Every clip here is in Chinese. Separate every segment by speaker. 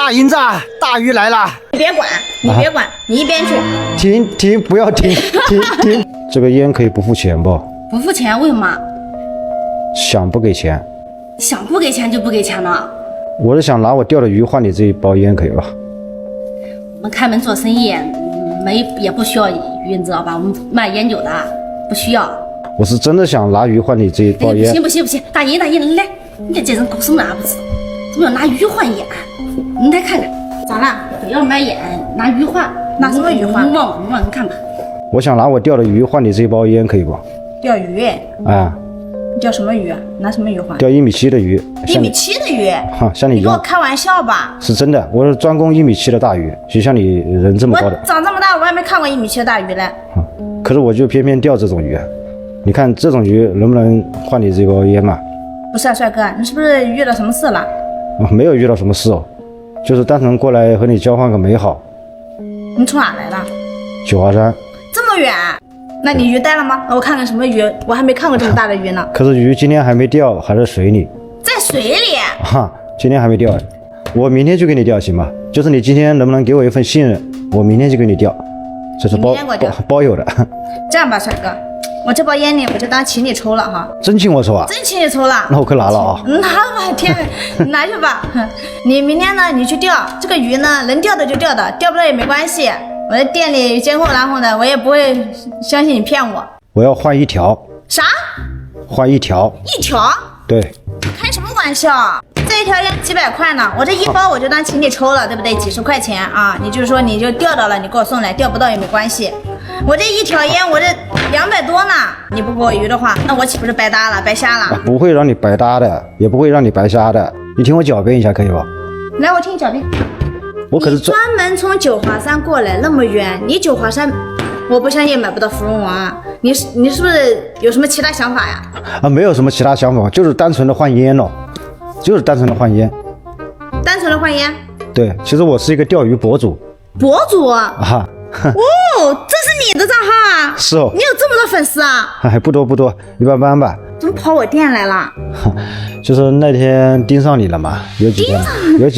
Speaker 1: 大银子，大鱼来了！
Speaker 2: 你别管，你别管，你一边去。
Speaker 1: 停，不要停，停！这个烟可以不付钱不？
Speaker 2: 不付钱为什么？
Speaker 1: 想不给钱？
Speaker 2: 想不给钱就不给钱了。
Speaker 1: 我是想拿我钓的鱼换你这一包烟，可以吧？
Speaker 2: 我们开门做生意，也不需要鱼，你知道吧？我们卖烟酒的，不需要。
Speaker 1: 我是真的想拿鱼换你这一包烟。
Speaker 2: 不行，大爷，来，你这人搞什么啊？不知道，怎么要拿鱼换烟？你来看看，咋了？不要买烟，拿鱼换，拿什么鱼换？你望，你看吧。
Speaker 1: 我想拿我钓的鱼换你这一包烟，可以不？
Speaker 2: 钓鱼？
Speaker 1: 啊。
Speaker 2: 你钓什么鱼啊？拿什么鱼换？
Speaker 1: 钓1.7米的鱼。
Speaker 2: 1.7米的鱼？
Speaker 1: 哈，像你一样。
Speaker 2: 你跟我开玩笑吧？
Speaker 1: 是真的，我是专攻1.7米的大鱼，就像你人这么高的。
Speaker 2: 我长这么大，我还没看过1.7米的大鱼嘞。
Speaker 1: 可是我就偏钓这种鱼，你看这种鱼能不能换你这包烟嘛？
Speaker 2: 不是啊，帅哥，你是不是遇到什么事了？
Speaker 1: 没有遇到什么事哦，就是单纯过来和你交换个美好。
Speaker 2: 你从哪来的？
Speaker 1: 九华山。
Speaker 2: 这么远？那你鱼带了吗？我看看什么鱼，我还没看过这么大的鱼呢。
Speaker 1: 可是鱼今天还没钓，还在水里。
Speaker 2: 在水里？
Speaker 1: 哈，今天还没钓，我明天就给你钓行吗？就是你今天能不能给我一份信任，我明天就给你钓，这是包有的。
Speaker 2: 这样吧，帅哥，我这包烟呢，我就当请你抽了哈。
Speaker 1: 真请我抽啊？
Speaker 2: 真请你抽了。
Speaker 1: 那我可拿了啊。
Speaker 2: 拿吧，天，拿去吧。你明天呢，你去钓这个鱼呢，能钓的就钓的，钓不到也没关系。我在店里监控，然后呢，我也不会相信你骗我。
Speaker 1: 我要换一条。
Speaker 2: 啥？
Speaker 1: 换一条？
Speaker 2: 一条？
Speaker 1: 对。
Speaker 2: 开什么玩笑？这一条烟几百块呢，我这一包我就当请你抽了，对不对？几十块钱啊，你就是说你就钓到了，你给我送来，钓不到也没关系。我这一条烟我这200多呢，你不给我鱼的话，那我岂不是白搭了，白瞎了？
Speaker 1: 不会让你白搭的，也不会让你白瞎的，你听我狡辩一下可以吧？
Speaker 2: 来，我听你狡辩。
Speaker 1: 我可是
Speaker 2: 专门从九华山过来那么远，你九华山，我不相信买不到芙蓉王啊！你是不是有什么其他想法呀？
Speaker 1: 啊，没有什么其他想法，就是单纯的换烟哦，就是单纯的换烟。
Speaker 2: 单纯的换烟？
Speaker 1: 对，其实我是一个钓鱼博主。
Speaker 2: 博主啊？
Speaker 1: 啊。
Speaker 2: 哦，这是你的账号啊？
Speaker 1: 是哦。
Speaker 2: 你有这么多粉丝啊？
Speaker 1: 还不多，一般般吧。
Speaker 2: 怎么跑我店来了？
Speaker 1: 就是那天盯上你了嘛，有几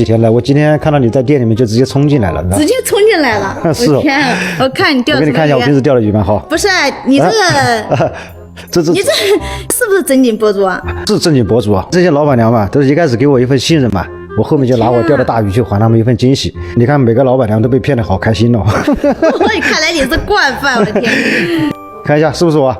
Speaker 1: 天了。我今天看到你在店里面就直接冲进来了，
Speaker 2: 直接冲进来了。
Speaker 1: 是哦。
Speaker 2: 天啊，我看你钓。
Speaker 1: 我给你看一下我平时钓的鱼蛮好。
Speaker 2: 不是你这个。你这是不是正经博主啊？
Speaker 1: 是正经博主啊！这些老板娘嘛，都是一开始给我一份信任嘛，我后面就拿我钓的大鱼去还他们一份惊喜。你看每个老板娘都被骗得好开心哦。
Speaker 2: 看来你是惯犯，我的天！
Speaker 1: 看一下是不是我？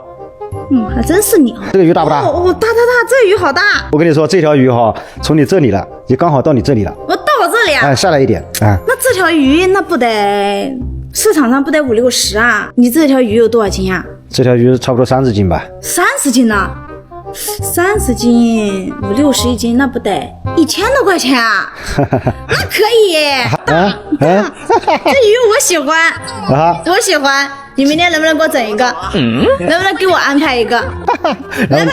Speaker 2: 还真是你。
Speaker 1: 这个鱼大不大？
Speaker 2: 哦，大，这鱼好大。
Speaker 1: 我跟你说，这条鱼哈，从你这里了，也刚好到你这里了。
Speaker 2: 我到我这里啊？
Speaker 1: 哎，下来一点啊。
Speaker 2: 那这条鱼那不得市场上不得5、60啊？你这条鱼有多少斤啊？
Speaker 1: 这条鱼差不多30斤吧。
Speaker 2: 30斤呢？30斤5、60一斤，那不得1000多块钱啊？那可以。这鱼我喜欢我喜欢。你明天能不能给我整一个？能不能给我安排一个？来吧，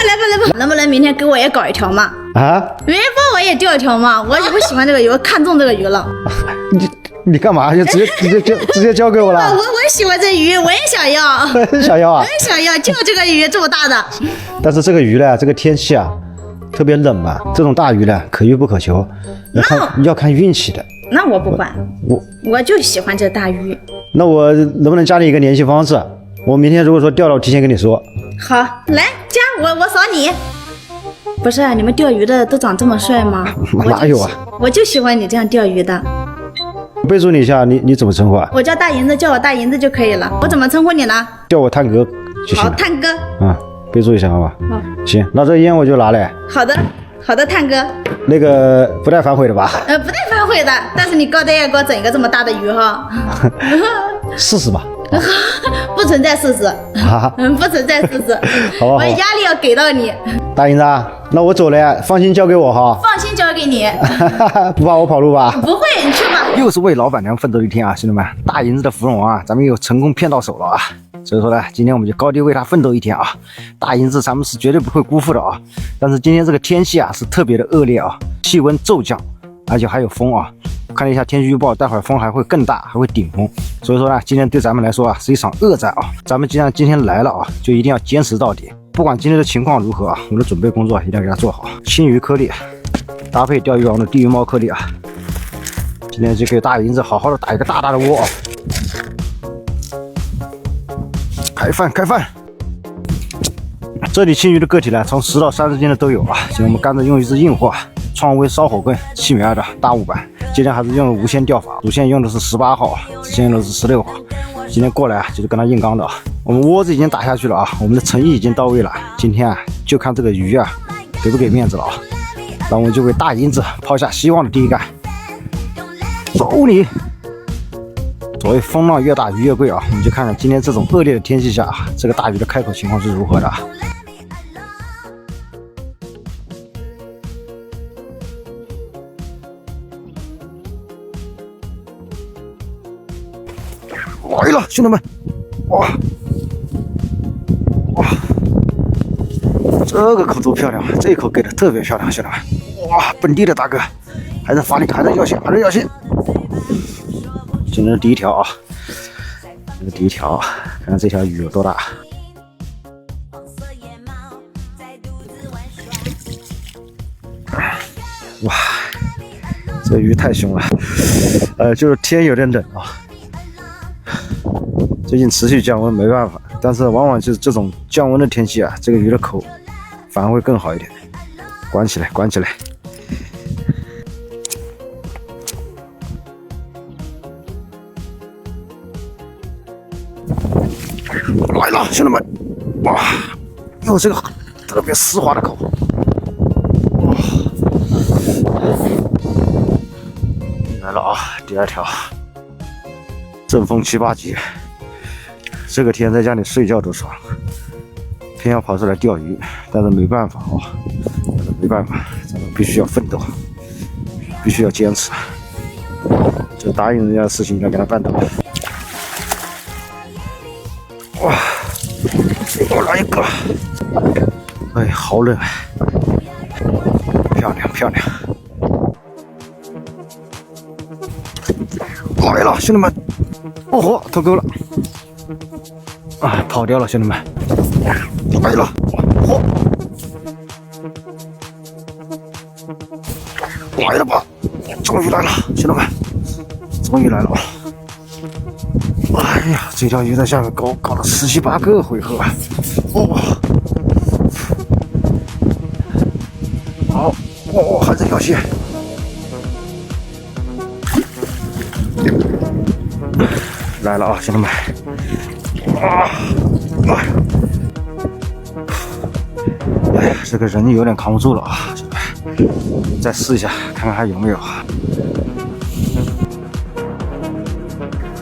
Speaker 2: 能不能明天给我也搞一条嘛？
Speaker 1: 啊？
Speaker 2: 明天帮我也钓一条嘛？我喜欢这个鱼，我看中这个鱼了。
Speaker 1: 你干嘛就直接交给我了？
Speaker 2: 我喜欢这鱼，我也想要。
Speaker 1: 想要啊？
Speaker 2: 我也想要，就这个鱼这么大的。
Speaker 1: 但是这个鱼呢，这个天气啊，特别冷嘛，这种大鱼呢，可遇不可求，要看运气的。那
Speaker 2: 我不管，我就喜欢这大鱼。
Speaker 1: 那我能不能加你一个联系方式？我明天如果说钓了，我提前跟你说。
Speaker 2: 好，来加我扫你。不是你们钓鱼的都长这么帅吗？
Speaker 1: 哪有啊？
Speaker 2: 我就喜欢你这样钓鱼的。
Speaker 1: 备注你一下，你怎么称呼啊？
Speaker 2: 我叫大银子，叫我大银子就可以了。我怎么称呼你呢？
Speaker 1: 叫我探哥就行了。
Speaker 2: 好，探哥。
Speaker 1: 备注一下好吧？
Speaker 2: 好。
Speaker 1: 行，那这烟我就拿来。
Speaker 2: 好的，探哥。
Speaker 1: 那个不带反悔的吧？
Speaker 2: 不带反悔的，但是你高低要给我整一个这么大的鱼哈。
Speaker 1: 试试吧。
Speaker 2: 不存在试试。不存在试试。
Speaker 1: 好。
Speaker 2: 我压力要给到你。
Speaker 1: 大银子，那我走了，放心交给我哈。
Speaker 2: 放心交给你。
Speaker 1: 不怕我跑路吧？
Speaker 2: 不会，你去吧。
Speaker 1: 又是为老板娘奋斗一天啊，兄弟们！大银子的芙蓉王啊，咱们又成功骗到手了啊！所以说呢，今天我们就高低为他奋斗一天啊！大银子咱们是绝对不会辜负的啊！但是今天这个天气啊是特别的恶劣啊，气温骤降，而且还有风啊！看了一下天气预报，待会儿风还会更大，还会顶风。所以说呢，今天对咱们来说啊是一场恶战啊！咱们既然今天来了啊，就一定要坚持到底。不管今天的情况如何啊，我的准备工作一定要给它做好。青鱼颗粒搭配钓鱼王的地鱼猫颗粒啊，今天就给大银子好好的打一个大大的窝啊！开饭开饭！这里青鱼的个体呢，从10到30斤的都有啊。今天我们干脆用一只硬货，创威烧火棍7米2的大木板。今天还是用了无线钓法，主线用的是18号，支线用的是16号。今天过来啊，就是跟他硬刚的啊。我们窝子已经打下去了啊，我们的诚意已经到位了。今天啊，就看这个鱼啊，给不给面子了啊。那我们就为大银子抛下希望的第一杆。走你！所谓风浪越大鱼越贵啊，我们就看看今天这种恶劣的天气下啊，这个大鱼的开口情况是如何的啊。来了，兄弟们！哇哇，这个口多漂亮，这一口给的特别漂亮，兄弟们！哇，本地的大哥，还在发力，还在要线，还在要线。今天是第一条啊，这是第一条，看看这条鱼有多大。哇，这鱼太凶了，就是天有点冷啊。最近持续降温，没办法，但是往往就是这种降温的天气啊，这个鱼的口反而会更好一点。关起来，关起来！来了，兄弟们！哇，有这个特别丝滑的口。哇，来了啊，第2条，阵风7、8级。这个天在家里睡觉都爽，偏要跑出来钓鱼，但是没办法啊，没办法，咱们必须要奋斗，必须要坚持，就答应人家的事情要给他办到。哇，我来一个！哎，好冷，漂亮漂亮！来了，兄弟们！哦豁，脱钩了！啊，跑掉了，兄弟们！来了，嚯！来了吧，终于来了，兄弟们，终于来了！哎呀，这条鱼在下面搞了17、18个回合，哇！好，哦，还在要线。来了啊，兄弟们！哎呀，这个人有点扛不住了啊！再试一下，看看还有没有。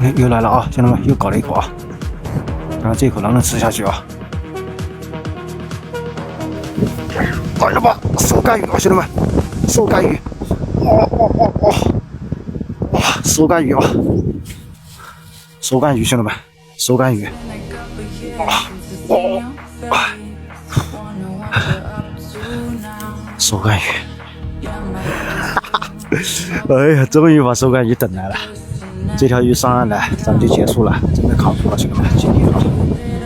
Speaker 1: 哎，又来了啊，兄弟们，又搞了一口啊！看看这一口能不能吃下去啊！来了吧，手干鱼啊，兄弟们，手干鱼！哇，手干鱼啊！手干鱼，兄弟们，手干鱼！手干鱼！哎呀，终于把手干鱼等来了。这条鱼上岸来，咱们就结束了，真的扛不住了，兄弟们，今天啊，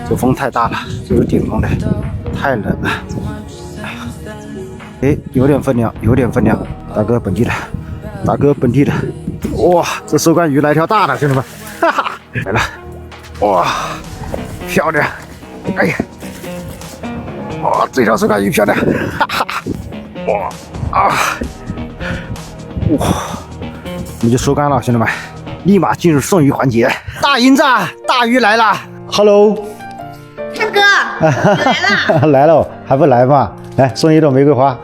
Speaker 1: 这风太大了，这是顶风的，太冷了。哎，有点分量，有点分量，大哥本地的，大哥本地的。哇，这手干鱼来条大的，兄弟们，哈哈，来了，哇，漂亮，哎呀，哇，这条手干鱼漂亮，哈哈，哇啊，哇，我们就收竿了，兄弟们，立马进入送鱼环节。大银子，大鱼来了 ，Hello，
Speaker 2: 大哥，来了，
Speaker 1: 来了，还不来吗？来送一朵玫瑰花，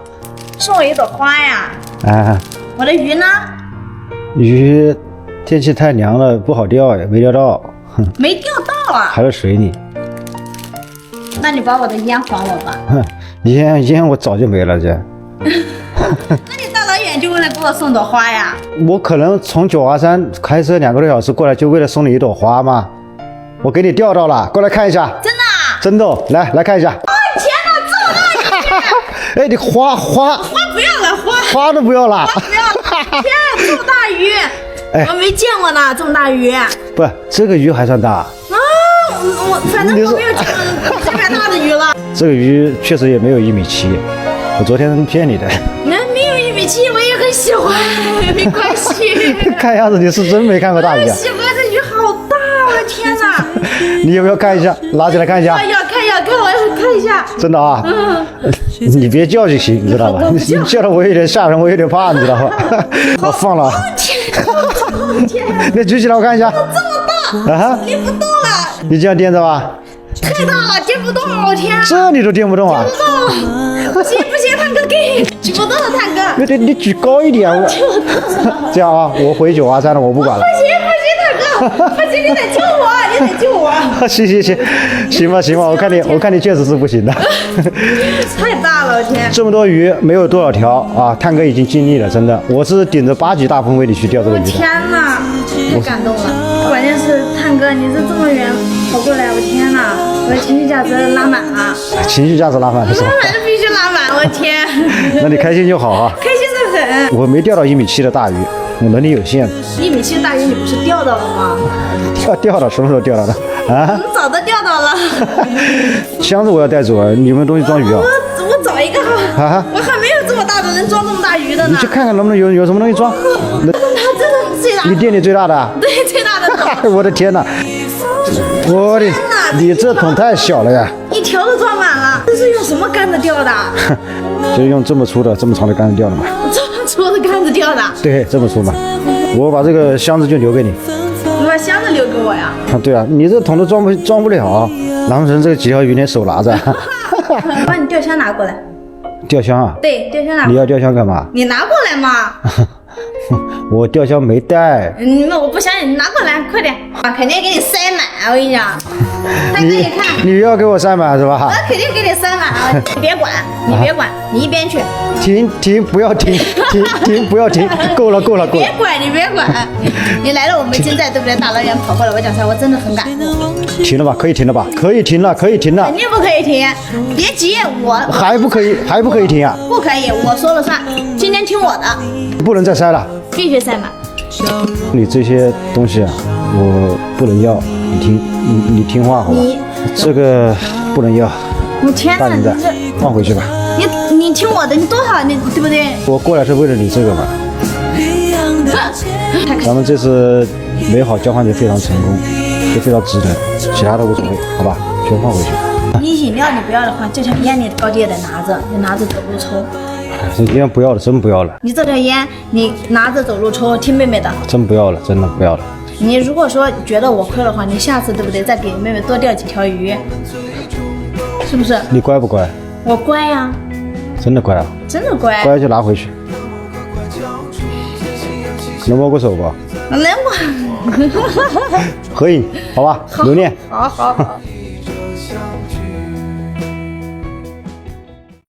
Speaker 2: 送我一朵花呀。
Speaker 1: 啊，
Speaker 2: 我的鱼呢？
Speaker 1: 鱼天气太凉了，不好钓呀，没钓到。
Speaker 2: 没钓到啊？
Speaker 1: 还是水里。
Speaker 2: 那你把我的烟还我吧。
Speaker 1: 哼，烟我早就没了这。
Speaker 2: 那你大老远就为了给我送朵花呀？
Speaker 1: 我可能从九华山开车2个多小时过来，就为了送你一朵花吗？我给你钓到了，过来看一下。
Speaker 2: 真的啊？
Speaker 1: 真的，来看一下。
Speaker 2: 哦，天哪，这么大鱼！
Speaker 1: 哎，你花
Speaker 2: 不要了，
Speaker 1: 花都不要了。
Speaker 2: 花不要了！天啊，这么大鱼！
Speaker 1: 哎，
Speaker 2: 我没见过呢，这么大鱼。
Speaker 1: 不，这个鱼还算大。
Speaker 2: 我反正我没有见过这么大的鱼了。
Speaker 1: 这个鱼确实也没有1.7米，我昨天骗你的。
Speaker 2: 没有1.7米，我也很喜欢，没关系。鱼。
Speaker 1: 看样子你是真没看过大鱼啊！
Speaker 2: 喜欢这鱼好大，我的天哪！
Speaker 1: 你要不要看一下？拿起来看一下。
Speaker 2: 要看，我要看一下。
Speaker 1: 真的啊？你别叫就行，你知道吧？你叫的我有点吓人，我有点怕，你知道吧？我放了。
Speaker 2: 天，
Speaker 1: 那举起来我看一下。
Speaker 2: 这么大啊！拎不动了。
Speaker 1: 你这样掂着吧。
Speaker 2: 太大了，掂不动，我天！
Speaker 1: 这你都掂不动啊？
Speaker 2: 不行，探哥给举不动了，探哥。
Speaker 1: 你举高一点，这样啊，我回983了，我不管了。
Speaker 2: 不行，探哥，不行，你得救我。
Speaker 1: 行吧，我看你确实是不行的。
Speaker 2: 太大了，我天！
Speaker 1: 这么多鱼没有多少条啊，探哥已经尽力了，真的，我是顶着8级大风威力去钓这个鱼的。
Speaker 2: 天哪，太感动了！关键是探哥，你这么远跑过来，我天哪，我的情绪价值拉满了。
Speaker 1: 情绪价值拉满了是吧？
Speaker 2: 拉满了必须拉满，我天！
Speaker 1: 那你开心就好啊。
Speaker 2: 开心的很。
Speaker 1: 我没钓到1.7米的大鱼，我能力有限。
Speaker 2: 1.7米的大鱼你不是钓到了吗？
Speaker 1: 钓到，什么时候钓到的？啊？
Speaker 2: 早都钓到了。
Speaker 1: 箱子我要带走啊，你们东西装鱼啊。
Speaker 2: 我找一个哈。
Speaker 1: 啊？
Speaker 2: 我还没有这么大的能装这么大鱼的呢。
Speaker 1: 你去看看能不能有什么东西装。
Speaker 2: 这是最大的。
Speaker 1: 你店里最大的？
Speaker 2: 对，最大的。
Speaker 1: 我的天哪！我的，你这桶太小了呀！
Speaker 2: 一条都装满了。这是用什么杆子钓的？
Speaker 1: 就是用这么粗的、这么长的杆子钓的嘛。
Speaker 2: 这么粗的杆子钓的？
Speaker 1: 对，这么粗嘛。我把这个箱子就留给你。
Speaker 2: 你把箱子留给我呀？
Speaker 1: 啊，对啊，你这桶都装不了。狼神这几条鱼连手拿着。
Speaker 2: 把你钓箱拿过来。
Speaker 1: 钓箱啊？
Speaker 2: 对，钓箱拿过来。
Speaker 1: 你要钓箱干嘛？
Speaker 2: 你拿过来嘛。
Speaker 1: 我钓箱没带。
Speaker 2: 那我不相信，你拿过来，快点啊！肯定给你塞满，我跟你讲。大哥，你看，
Speaker 1: 你要给我塞满是吧？
Speaker 2: 我肯定给你塞满啊！你别管，你一边去。
Speaker 1: 停，不要停，不要停，够了。
Speaker 2: 你别管，你来了我们金寨对不对？大老远跑过来，我讲实话，我真的很感动。
Speaker 1: 停了吧？可以停了吧？可以停了。
Speaker 2: 肯定不可以停，别急，我
Speaker 1: 还不可以停啊？
Speaker 2: 不可以，我说了算，今天听我的，
Speaker 1: 不能再塞了，
Speaker 2: 必须塞满。
Speaker 1: 你这些东西啊，我不能要，你听话好吧？这个不能要。
Speaker 2: 我天哪，你这
Speaker 1: 放回去吧。
Speaker 2: 你听我的，你多好，你对不对？
Speaker 1: 我过来是为了你这个嘛。咱们这次美好交换就非常成功，就非常值得，其他的无所谓，好吧？全放回去。
Speaker 2: 你饮料你不要的话，这条烟你高低也得拿着，你拿着走路抽。
Speaker 1: 烟不要了，真不要了。
Speaker 2: 你这条烟你拿着走路抽，听妹妹的。
Speaker 1: 真不要了，真的不要了。
Speaker 2: 你如果说觉得我亏的话，你下次对不对？再给妹妹多钓几条鱼，是不是？
Speaker 1: 你乖不乖？
Speaker 2: 我乖呀。
Speaker 1: 真的乖啊？
Speaker 2: 真的乖。
Speaker 1: 乖就拿回去。能摸过手不？
Speaker 2: 能摸。
Speaker 1: 合影，好吧？留念。
Speaker 2: 好。